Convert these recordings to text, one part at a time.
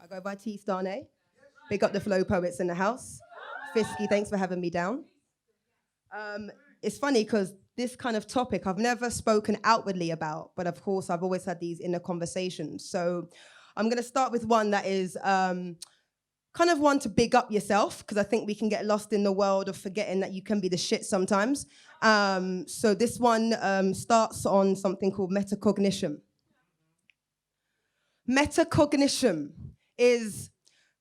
I go by TStarNay. Big up the flow poets in the house. Fisky, thanks for having me down. It's funny because this kind of topic I've never spoken outwardly about, but of course I've always had these inner conversations. So I'm going to start with one that is kind of one to big up yourself, because I think we can get lost in the world of forgetting that you can be the shit sometimes. So this one starts on something called metacognition. Metacognition is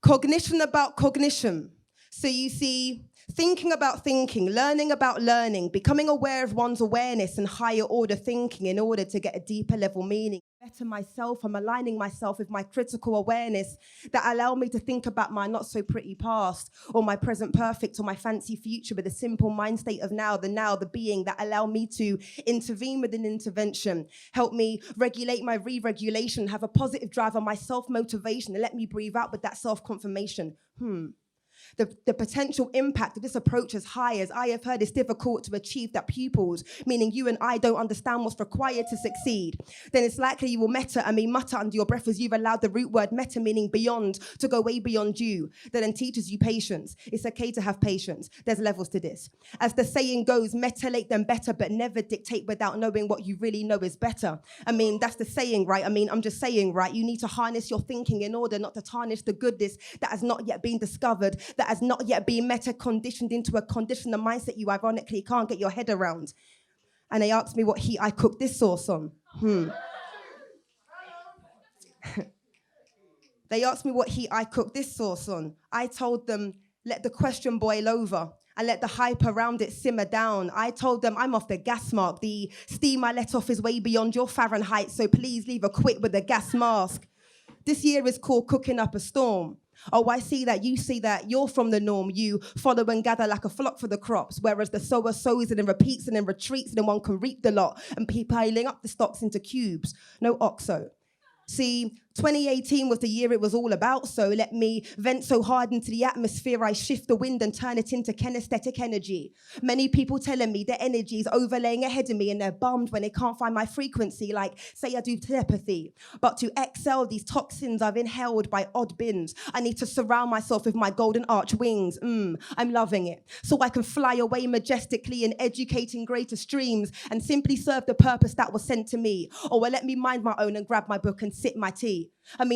cognition about cognition. So you see, thinking about thinking, learning about learning, becoming aware of one's awareness and higher order thinking in order to get a deeper level meaning. Better myself, I'm aligning myself with my critical awareness that allow me to think about my not so pretty past or my present perfect or my fancy future with a simple mind state of now, the being that allow me to intervene with an intervention, help me regulate my re-regulation, have a positive drive on my self-motivation and let me breathe out with that self-confirmation. The potential impact of this approach is high, as I have heard it's difficult to achieve that pupils, meaning you and I don't understand what's required to succeed. Then it's likely you will mutter under your breath as you've allowed the root word meta, meaning beyond, to go way beyond you. That then teaches you patience. It's okay to have patience. There's levels to this. As the saying goes, metalate them better, but never dictate without knowing what you really know is better. That's the saying, right? I'm just saying, right? You need to harness your thinking in order not to tarnish the goodness that has not yet been discovered, that has not yet been meta-conditioned into a condition, the mindset you ironically can't get your head around. And they asked me what heat I cooked this sauce on. They asked me what heat I cooked this sauce on. I told them, let the question boil over and let the hype around it simmer down. I told them I'm off the gas mark. The steam I let off is way beyond your Fahrenheit, so please leave a quit with the gas mask. This year is called cooking up a storm. Oh, I see that, you see that, you're from the norm. You follow and gather like a flock for the crops, whereas the sower sows and then repeats and then retreats and then one can reap the lot and piling up the stocks into cubes. No oxo. See, 2018 was the year it was all about, so let me vent so hard into the atmosphere, I shift the wind and turn it into kinesthetic energy. Many people telling me their energy is overlaying ahead of me and they're bummed when they can't find my frequency, like, say I do telepathy. But to exhale these toxins I've inhaled by odd bins, I need to surround myself with my golden arch wings. I'm loving it. So I can fly away majestically in educating greater streams and simply serve the purpose that was sent to me. Or let me mind my own and grab my book and sip my tea.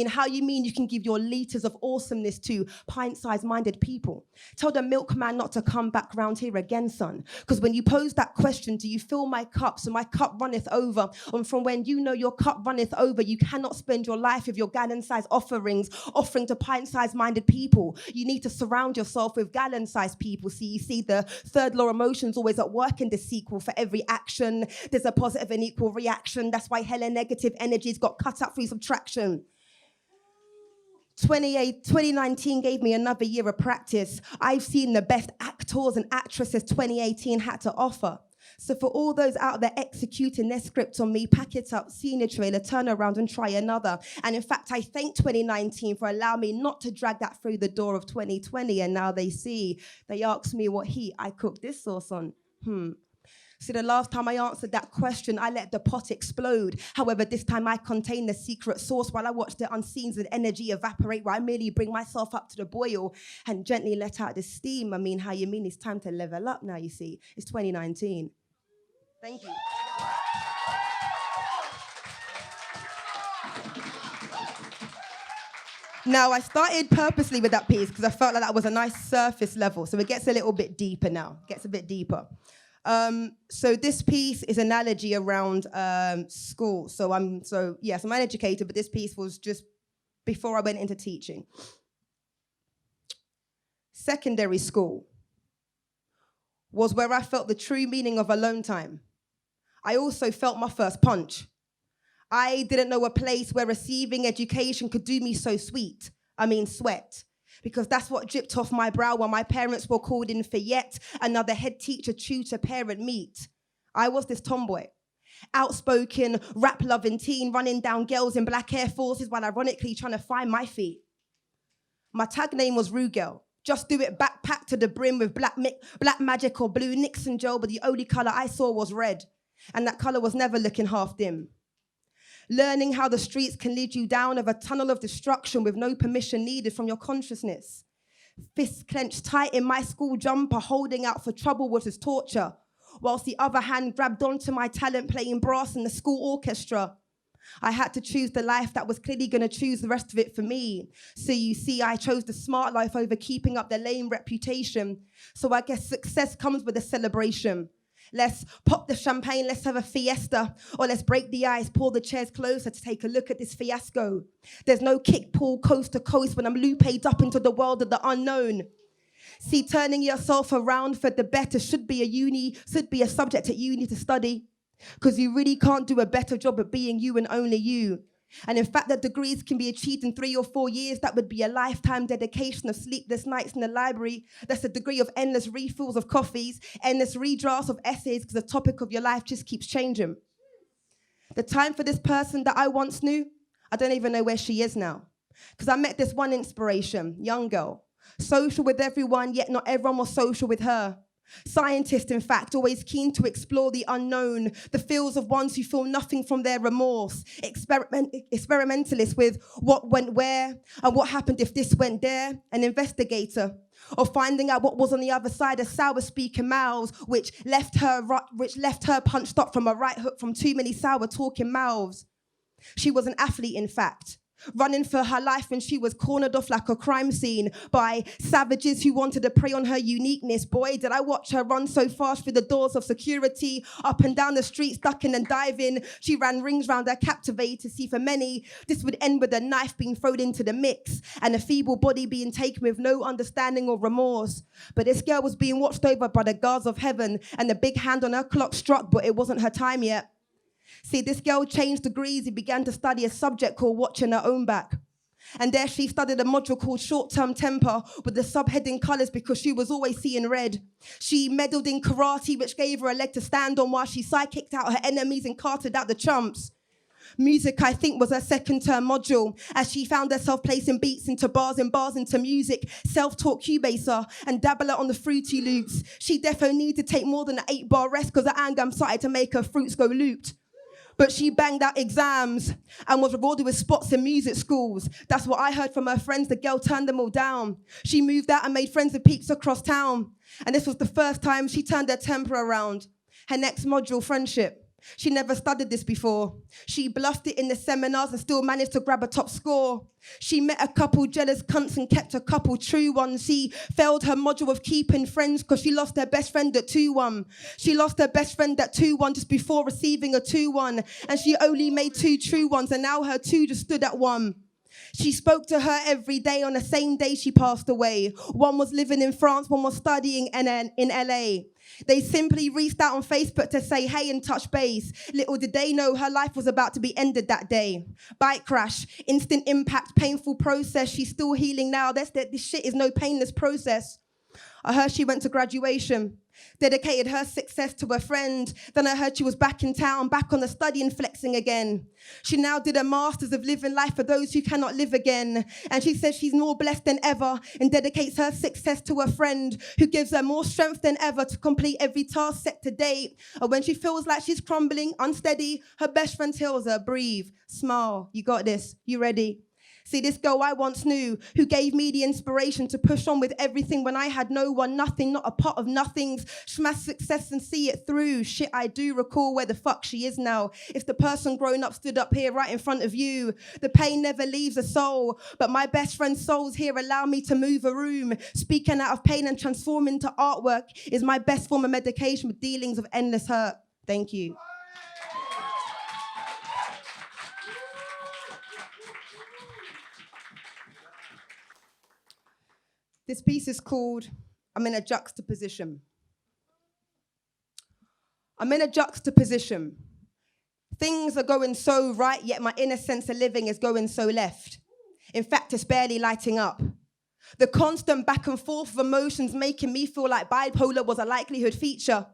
How you mean you can give your liters of awesomeness to pint-sized minded people? Tell the milkman not to come back round here again, son. Because when you pose that question, do you fill my cup so my cup runneth over? And from when you know your cup runneth over, you cannot spend your life with your gallon-sized offerings, offering to pint-sized minded people. You need to surround yourself with gallon-sized people. See, you see the third law of emotion's always at work in the sequel. For every action, there's a positive and equal reaction. That's why hella negative energies got cut out through subtraction. 2019 gave me another year of practice. I've seen the best actors and actresses 2018 had to offer. So for all those out there executing their script on me, pack it up, senior trailer, turn around and try another. And in fact, I thank 2019 for allowing me not to drag that through the door of 2020. And now they ask me what heat I cooked this sauce on. See, the last time I answered that question, I let the pot explode. However, this time I contain the secret sauce while I watch the unseen energy evaporate, where I merely bring myself up to the boil and gently let out the steam. How you mean it's time to level up now, you see? It's 2019. Thank you. Now, I started purposely with that piece because I felt like that was a nice surface level. So it gets a little bit deeper now, gets a bit deeper. So this piece is analogy around school. So I'm an educator, but this piece was just before I went into teaching. Secondary school was where I felt the true meaning of alone time. I also felt my first punch. I didn't know a place where receiving education could do me so sweet. Sweat. Because that's what dripped off my brow when my parents were called in for yet another head teacher, tutor, parent meet. I was this tomboy, outspoken, rap-loving teen, running down girls in black Air Forces while ironically trying to find my feet. My tag name was Rugel. Just do it backpack to the brim with black magic or blue Nixon gel, but the only colour I saw was red. And that colour was never looking half dim. Learning how the streets can lead you down of a tunnel of destruction with no permission needed from your consciousness. Fists clenched tight in my school jumper, holding out for trouble was his torture, whilst the other hand grabbed onto my talent playing brass in the school orchestra. I had to choose the life that was clearly going to choose the rest of it for me. So you see, I chose the smart life over keeping up the lame reputation. So I guess success comes with a celebration. Let's pop the champagne, let's have a fiesta, or let's break the ice, pull the chairs closer to take a look at this fiasco. There's no kick pull coast to coast when I'm looped up into the world of the unknown. See, turning yourself around for the better should be a subject at uni to study, because you really can't do a better job at being you and only you. And in fact, that degrees can be achieved in 3 or 4 years. That would be a lifetime dedication of sleepless nights in the library. That's a degree of endless refills of coffees, endless redrafts of essays, because the topic of your life just keeps changing. The time for this person that I once knew, I don't even know where she is now. Because I met this one inspiration, young girl, social with everyone, yet not everyone was social with her. Scientist, in fact, always keen to explore the unknown, the feels of ones who feel nothing from their remorse. Experimentalist with what went where and what happened if this went there. An investigator, or finding out what was on the other side of sour-speaking mouths, which left her punched up from a right hook from too many sour-talking mouths. She was an athlete, in fact, running for her life when she was cornered off like a crime scene by savages who wanted to prey on her uniqueness. Boy, did I watch her run so fast through the doors of security, up and down the streets, ducking and diving. She ran rings round her, captivated to see for many this would end with a knife being thrown into the mix and a feeble body being taken with no understanding or remorse. But this girl was being watched over by the guards of heaven, and the big hand on her clock struck, but it wasn't her time yet. See, this girl changed degrees and began to study a subject called watching her own back. And there she studied a module called short-term temper with the subheading colours because she was always seeing red. She meddled in karate, which gave her a leg to stand on while she psychicked out her enemies and carted out the chumps. Music, I think, was her second-term module, as she found herself placing beats into bars and bars into music, self-taught Cubaser and dabbler on the Fruity Loops. She defo needed to take more than an 8-bar rest because the anger started to make her fruits go looped. But she banged out exams and was rewarded with spots in music schools. That's what I heard from her friends. The girl turned them all down. She moved out and made friends with peeps across town. And this was the first time she turned her temper around. Her next module, friendship. She never studied this before. She bluffed it in the seminars and still managed to grab a top score. She met a couple jealous cunts and kept a couple true ones. She failed her module of keeping friends because she lost her best friend at 2-1. She lost her best friend at 2-1 just before receiving a 2-1. And she only made 2 true ones, and now her 2 just stood at 1. She spoke to her every day on the same day she passed away. One was living in France, one was studying in LA. They simply reached out on Facebook to say hey and touch base. Little did they know her life was about to be ended that day. Bike crash, instant impact, painful process. She's still healing now. This shit is no painless process. I heard she went to graduation, dedicated her success to her friend. Then I heard she was back in town, back on the study and flexing again. She now did a master's of living life for those who cannot live again. And she says she's more blessed than ever and dedicates her success to her friend who gives her more strength than ever to complete every task set to date. And when she feels like she's crumbling, unsteady, her best friend tells her, breathe, smile, you got this, you ready? See, this girl I once knew who gave me the inspiration to push on with everything when I had no one, nothing, not a pot of nothings, smash success and see it through. Shit, I do recall where the fuck she is now. If the person growing up stood up here right in front of you, the pain never leaves a soul. But my best friend's souls here allow me to move a room. Speaking out of pain and transform into artwork is my best form of medication with dealings of endless hurt. Thank you. This piece is called I'm in a Juxtaposition. I'm in a juxtaposition. Things are going so right, yet my inner sense of living is going so left. In fact, it's barely lighting up. The constant back and forth of emotions making me feel like bipolar was a likelihood feature.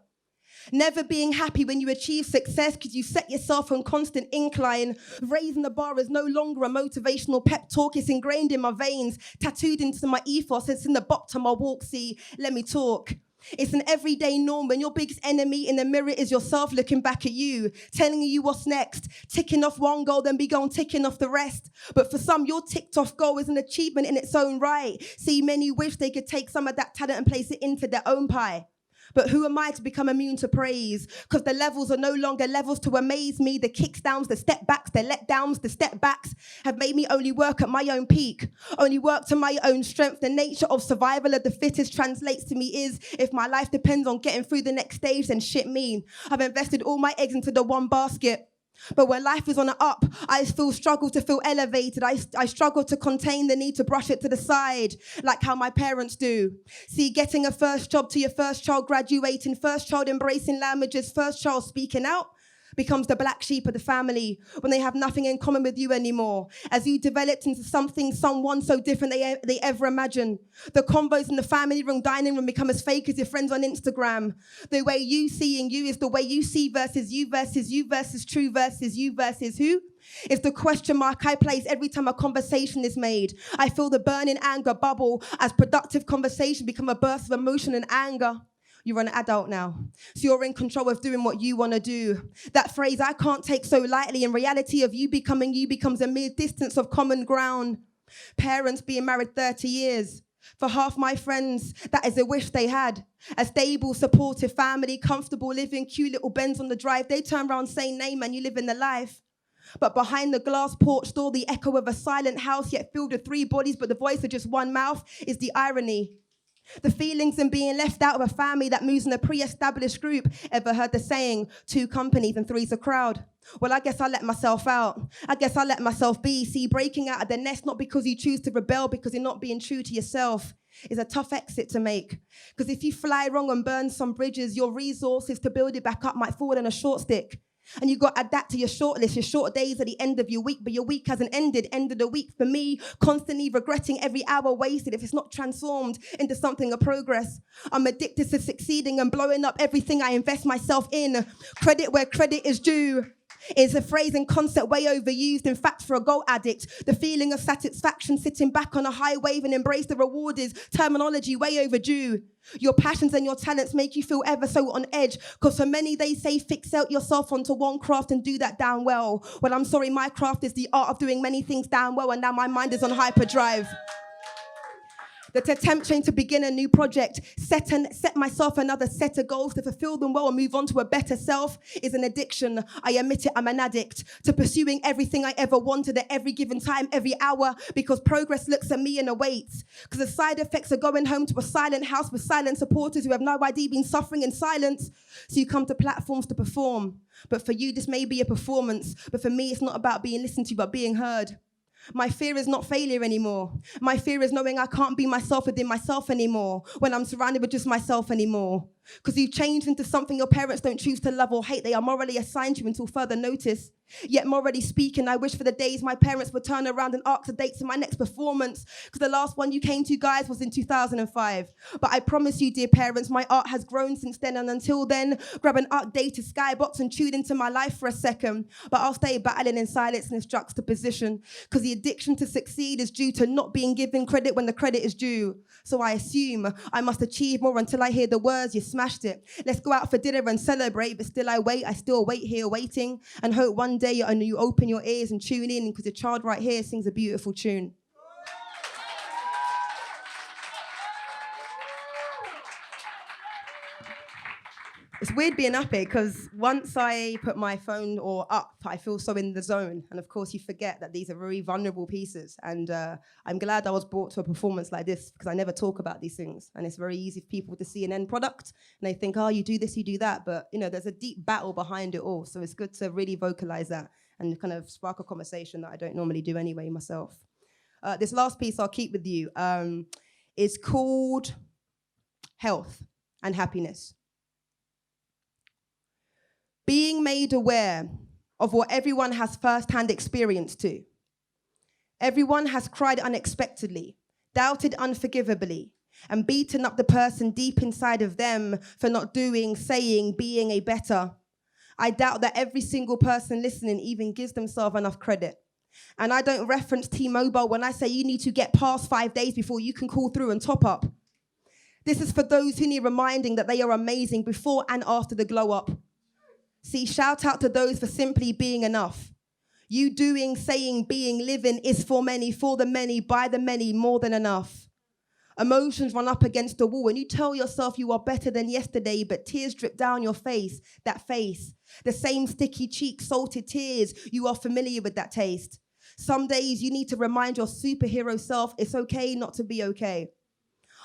Never being happy when you achieve success because you set yourself on constant incline. Raising the bar is no longer a motivational pep talk. It's ingrained in my veins, tattooed into my ethos. It's in the bottom of my walk. See, let me talk. It's an everyday norm when your biggest enemy in the mirror is yourself looking back at you, telling you what's next, ticking off one goal, then be gone ticking off the rest. But for some, your ticked off goal is an achievement in its own right. See, many wish they could take some of that talent and place it into their own pie. But who am I to become immune to praise? Because the levels are no longer levels to amaze me. The kicks downs, the step backs, the let downs, the step backs have made me only work at my own peak, only work to my own strength. The nature of survival of the fittest translates to me is, if my life depends on getting through the next stage, then shit me. I've invested all my eggs into the one basket. But when life is on an up, I still struggle to feel elevated. I struggle to contain the need to brush it to the side, like how my parents do. See, getting a first job to your first child graduating, first child embracing languages, first child speaking out, becomes the black sheep of the family when they have nothing in common with you anymore. As you developed into someone so different they ever imagined. The combos in the family room, dining room become as fake as your friends on Instagram. The way you seeing you is the way you see versus you versus you versus true versus you versus who? It's the question mark I place every time a conversation is made. I feel the burning anger bubble as productive conversation become a burst of emotion and anger. You're an adult now, so you're in control of doing what you want to do. That phrase I can't take so lightly. In reality of you becoming you becomes a mere distance of common ground. Parents being married 30 years. For half my friends, that is a wish they had. A stable, supportive family, comfortable living, cute little Benz on the drive. They turn around saying, "Nay, man, you live in the life." But behind the glass porch door, the echo of a silent house, yet filled with three bodies, but the voice of just one mouth, is the irony. The feelings in being left out of a family that moves in a pre-established group. Ever heard the saying, 2 companies and 3's a crowd? Well, I guess I let myself out. I guess I let myself be. See, breaking out of the nest, not because you choose to rebel, because you're not being true to yourself, is a tough exit to make. Because if you fly wrong and burn some bridges, your resources to build it back up might fall in a short stick. And you got to adapt to your short list, your short days at the end of your week, but your week hasn't ended. End of the week for me, constantly regretting every hour wasted if it's not transformed into something of progress. I'm addicted to succeeding and blowing up everything I invest myself in. Credit where credit is due. It's a phrase and concept way overused. In fact, for a goal addict, the feeling of satisfaction sitting back on a high wave and embrace the reward is terminology way overdue. Your passions and your talents make you feel ever so on edge, because for many they say fix out yourself onto one craft and do that damn well. Well, I'm sorry, my craft is the art of doing many things damn well, and now my mind is on hyperdrive. The temptation to begin a new project, set myself another set of goals to fulfill them well and move on to a better self is an addiction. I admit it, I'm an addict to pursuing everything I ever wanted at every given time, every hour, because progress looks at me and awaits. Because the side effects are going home to a silent house with silent supporters who have no idea been suffering in silence. So you come to platforms to perform. But for you, this may be a performance. But for me, it's not about being listened to, but being heard. My fear is not failure anymore. My fear is knowing I can't be myself within myself anymore when I'm surrounded with just myself anymore. Because you've changed into something your parents don't choose to love or hate. They are morally assigned to you until further notice. Yet morally speaking, I wish for the days my parents would turn around and ask the dates of my next performance, because the last one you came to, guys, was in 2005. But I promise you, dear parents, my art has grown since then, and until then, grab an outdated skybox and tune into my life for a second. But I'll stay battling in silence in this juxtaposition, because the addiction to succeed is due to not being given credit when the credit is due. So I assume I must achieve more until I hear the words, "You smashed it. Let's go out for dinner and celebrate." But still I still wait here waiting and hope one day you open your ears and tune in, because the child right here sings a beautiful tune. It's weird being up here, because once I put my phone up, I feel so in the zone. And of course, you forget that these are very vulnerable pieces. And I'm glad I was brought to a performance like this, because I never talk about these things. And it's very easy for people to see an end product and they think, oh, you do this, you do that. But there's a deep battle behind it all. So it's good to really vocalize that and kind of spark a conversation that I don't normally do anyway myself. This last piece I'll keep with you is called Health and Happiness. Being made aware of what everyone has first-hand experience to. Everyone has cried unexpectedly, doubted unforgivably, and beaten up the person deep inside of them for not doing, saying, being a better. I doubt that every single person listening even gives themselves enough credit. And I don't reference T-Mobile when I say you need to get past 5 days before you can call through and top up. This is for those who need reminding that they are amazing before and after the glow up. See, shout out to those for simply being enough. You doing, saying, being, living is for many, for the many, by the many, more than enough. Emotions run up against the wall and you tell yourself you are better than yesterday, but tears drip down your face, that face. The same sticky cheek, salted tears, you are familiar with that taste. Some days you need to remind your superhero self it's okay not to be okay.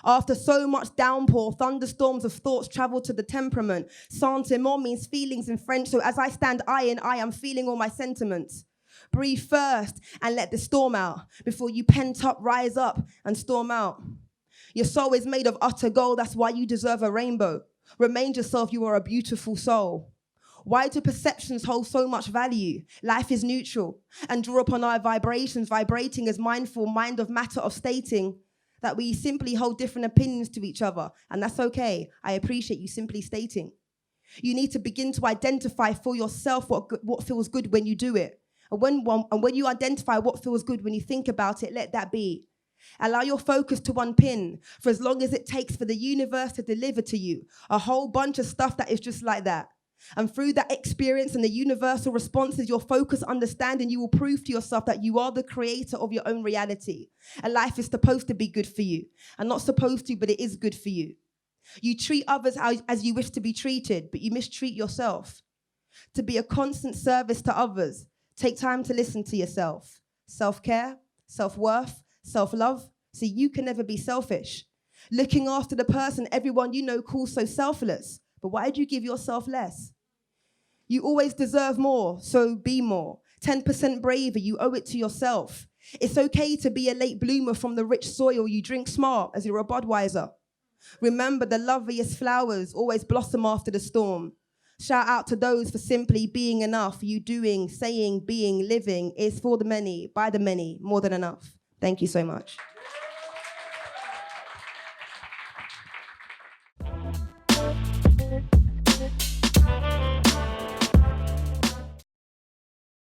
After so much downpour, thunderstorms of thoughts travel to the temperament. Sentiment means feelings in French, so as I stand I am feeling all my sentiments. Breathe first and let the storm out before you pent up, rise up and storm out. Your soul is made of utter gold, that's why you deserve a rainbow. Remind yourself you are a beautiful soul. Why do perceptions hold so much value? Life is neutral and draw upon our vibrations, vibrating as mindful mind of matter of stating that we simply hold different opinions to each other, and that's okay. I appreciate you simply stating. You need to begin to identify for yourself what feels good when you do it. And when you identify what feels good when you think about it, let that be. Allow your focus to one pin for as long as it takes for the universe to deliver to you a whole bunch of stuff that is just like that. And through that experience and the universal responses, your focus, understanding, you will prove to yourself that you are the creator of your own reality. And life is supposed to be good for you. And not supposed to, but it is good for you. You treat others as you wish to be treated, but you mistreat yourself. To be a constant service to others, take time to listen to yourself. Self-care, self-worth, self-love. So you can never be selfish. Looking after the person everyone you know calls so selfless. But why do you give yourself less? You always deserve more, so be more. 10% braver, you owe it to yourself. It's okay to be a late bloomer from the rich soil. You drink smart as you're a Budweiser. Remember, the loveliest flowers always blossom after the storm. Shout out to those for simply being enough. You doing, saying, being, living is for the many, by the many, more than enough. Thank you so much.